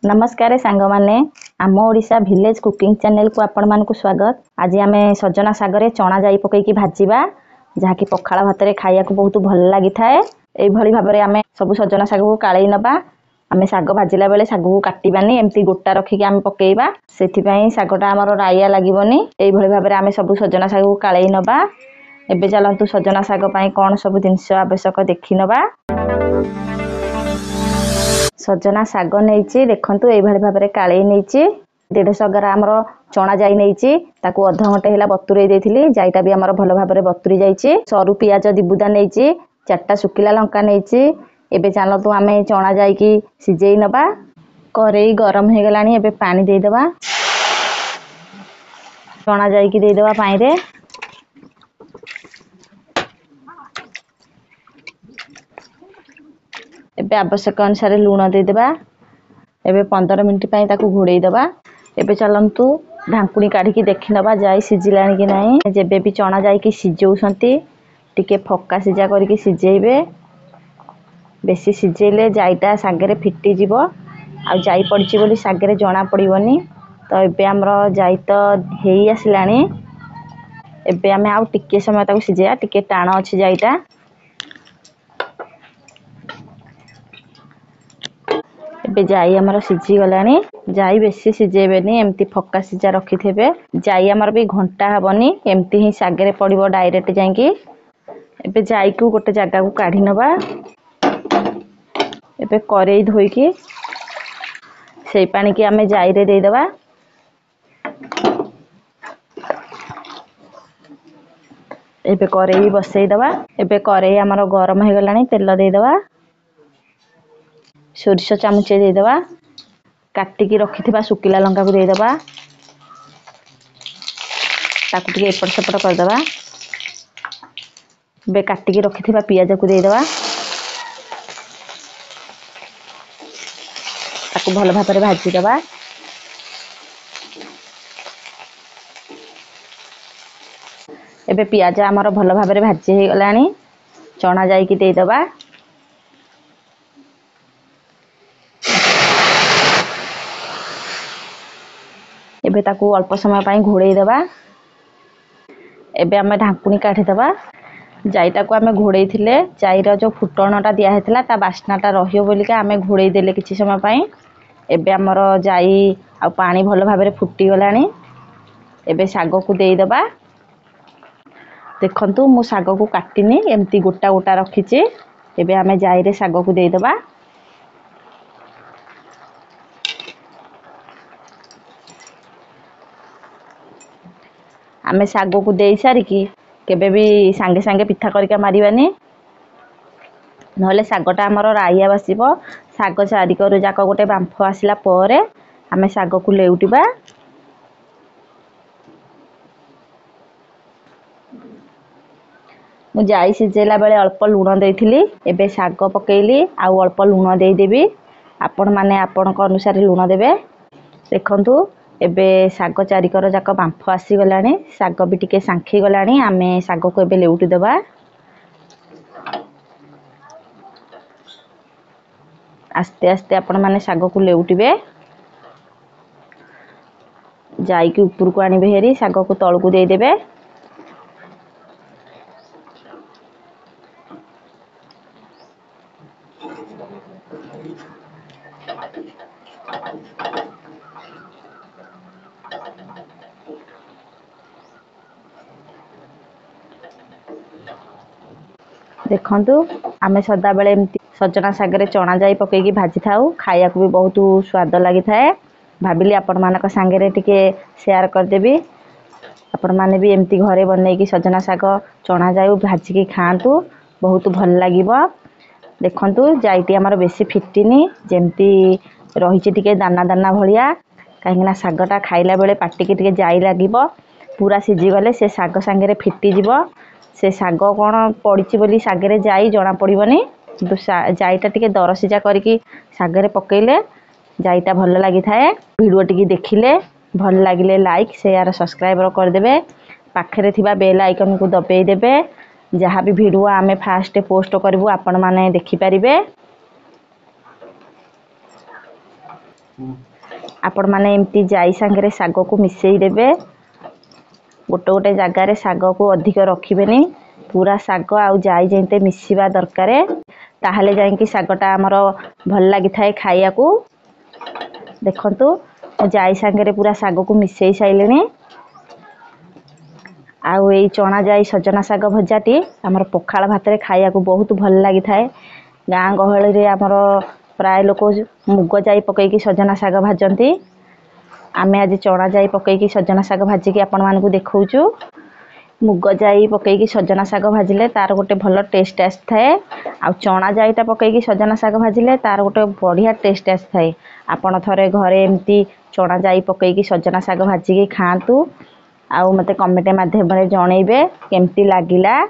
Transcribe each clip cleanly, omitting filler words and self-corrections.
नमस्कार सांग माने आम ओडिशा विलेज कुकिंग चैनल को आपण मानकु स्वागत। आज आमे सजना सागरे चना जाई पकईकी भाजीबा जहाँकि पखाला भातरे खाइया को बहुत भल लगी थाए। एई भली भाबरे आमे सब सजना साग को काळई नबा। आमे साग भाजिला बेले साग को काटिबानी एमती गोटा रखिकी आमे पकेइबा सेथि पई सागटा हमर राइया लागिबोनी। एई भली भाबरे आमे सब सजना साग को काळई नबा। एबे चलंतु सजना साग पई कोन सब जिंस आवश्यक देखि नबा। सजना साग नहीं देखु ये भाव काले नहीं 150 ग्राम चना जाई नहीं ताकू अध घंटे है बतुरे देती जाईटा भी आमर भल भाव बतुरी जाइए। सरू पियाज दिबुदा नहीं 4टा सुखिला लंका नहीं। एबे चलतु आम चना जाइकी सिझे नबा। करेई गरम हो गलानी एबे पानी देदेबा। चना जाइकी देदेबा पानी रे। एबे आवश्यक अनुसार लूण देदेबा। एबे 15 मिनिट पई ताकू घोड़ेई दबा। एबे चलंतु ढांकुणी काढिकी देखि नबा जाई सिझिलानी कि नाही। जेबे भी चना जाइकी सिझौसंती टिके फक्का सिझा करिकी सिझेइबे। बेसी सिझेइले जाईटा सागरे फिटी जिवो आ जाई पड़ची बोली सागरे जणा पड़िबोनी। तो एबे हमरो जाई तो हेई आसिलानी। एबे हमें आउ टिके समय ताकू सिझेया टिके टाण अछि जाईटा। एबे जाई हमर सिझी गलानी। जाई बेसी सिझेबेनी एमती फक्का सिझा रखिथेबे। जाई हमर भी घंटा हबनी एमती ही सागरे पड़िबो डायरेक्ट जाईकी। एबे जाई को गोटे जगह को काढी नबा। एबे करेई धोईकी सेई पानी की हमें जाई रे दे दबा। एबे करेई बसई दबा। एबे करेई हमर गरम हो गलानी तेल दे दबा। सोरिष चामचे दे दबा। काटिकी रखिथिबा सुकिला लंका को दे दबा। ताकू टिके एपट सेपट कर दबा। बे काटिकी रखिथिबा पियाज को दे दबा। ताकू भल भाବରେ भाजी दबा। एबे पियाज हमर भल भाବରେ भाजी हे गलानी। चना जाइकी दे दबा। एबे ताकू अल्प समय पई घोड़ेई दबा। एबे हमें ढांकुणी काढी दबा। जाईटा को हमें घोड़ेई थिले जाईरा जो फुटणटा दिया हेतला ता बास्नाटा रहियो बोलिका हमें घोड़ेई देले किछि समय पई। एबे हमर जाई आ पानी भल भाବରେ फुटी गलानी। एबे साग को देई दबा। देखंतु मु साग को काटिनी एमती गोटा गोटा रखिची। एबे हमें जाई रे साग को देई दबा। आमे साग को देई सारी की केबे भी सांगे सांगे पिठा करिका मारिबानी नहले सागटा हमर राइया बसिबो। साग चारी करू जाक गोटे बांफो आसिला परे आमे साग को लेउटिबा। मु जाई सिझेला बेले अल्प लूण देइथिली। एबे साग पकेइली आ अल्प लूण देई देबी। आपण माने आपण को अनुसार लूण देबे। देखंतु एबे साग चारी कर जाक बांफो आसी गलानी। साग भी टिके सांखी गलानी। आमे साग को एबे लेउटी दबा। आस्ते आस्ते आपण माने साग को लेउटिबे। जाई की ऊपर को आनी बेहेरी साग को तळ को देई देबे। देखंतु आमे सदा बेले एमती सजना सागरे चना जाई पकेकी भाजी थाउ। खाइया को भी बहुत स्वाद लागि थाए। भाबिली आपण मानक सांगरे टिके शेयर कर देबी। आपण माने भी एमती घरे बनेकी सजना साग चना जाई भाजी की खांतु बहुत भल लागिबो। देखंतु जाईटी हमर बेसी फिटिनी जेमती रहिची टिके दाना दाना भलिया। काहेकना सागटा खाइला बेले पाटी के टिके जाई लागिबो। पूरा सिझी गले से साग सांगरे फिटी जिवो। से साग कोन पड़िची बोली सागरे जाई जणा पड़िबोनी। जाईटा टिके दर सिझा करिकी सागरे पकेइले जाईटा भल लागि थाए। वीडियो टिके देखिले भल लागिले लाइक शेयर सब्सक्राइब कर देबे। पाखरे थिबा बेल आइकन को दबेई देबे। जहाँ भी वीडियो आमे फास्ट पोस्ट करबो आपण माने देखि परिबे। आपण मैंने एमती जाई सांगे शाग को मिसई देबे। गोटे गोटे जगार शाग को अधिक रखिबेनी, पूरा शाग आउ जाई जेते मिसिबा दरकार, ताहले जाइकी शागटा आमर भल लगी थाए खाइया को। देखंतु जाई सांगे पूरा शाग को मिसई साइलेनी। आउ ये चना जाई सजना शाग भजाटी आमर पखाल भात रे खाइया को बहुत भल लगी थाए। गाँ गहली रे आमर प्राय लोक मुग जाई पकईकी सजना शाग भाजती। आमे आज चना जाई पकईकी सजना शाग भाजिकी आपण मानकु देखौचु। मुग जाई पकईकी सजना शाग भाजिले तार गोटे भल टेस्ट आसथाए। आ चना जाईटा पकईकी सजना शाग भाजिले तार गोटे बढ़िया टेस्ट आसथाए। आपण थरे घरे एमती चना जाई पकईकी सजना शाग भाजिकी खातु। आउ मते कमेंट माध्यम रे जणैबे केमती लागिला।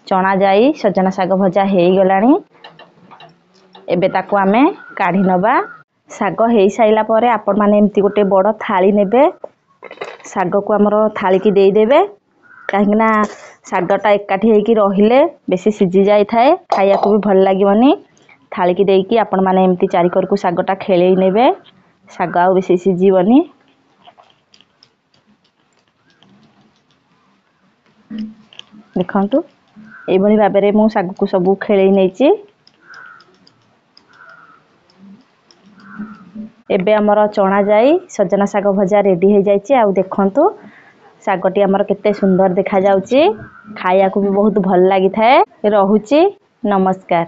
चना जाई सजना शाग भजा हेई गलानी। एबे ताको आमे काढी नबा। शाग हेई साइला परे आपण माने एमती गोटे बड़ थाली नेबे। शाग को हमरो थाली की देई देबे, काहेकि ना शागटा एकाठी हेकी रहिले बेसी सिजी जाई थाए, खाइया को भी भल लागिवनी। थाली की देईकी आपण माने एमती चारि करकु शागटा खेलेई नेबे, शाग आउ बेसी सिजीवनी। देखंतु ए भली भाबरे मु शाग को सब खेलेई नेची। एबे हमर चना जाई सजना शाग भजा रेडी हो जाइए। आउ देखंतु शागटी हमर केते सुंदर देखा जाउची, खाइया को भी बहुत भल लागि थाए। रहुची, नमस्कार।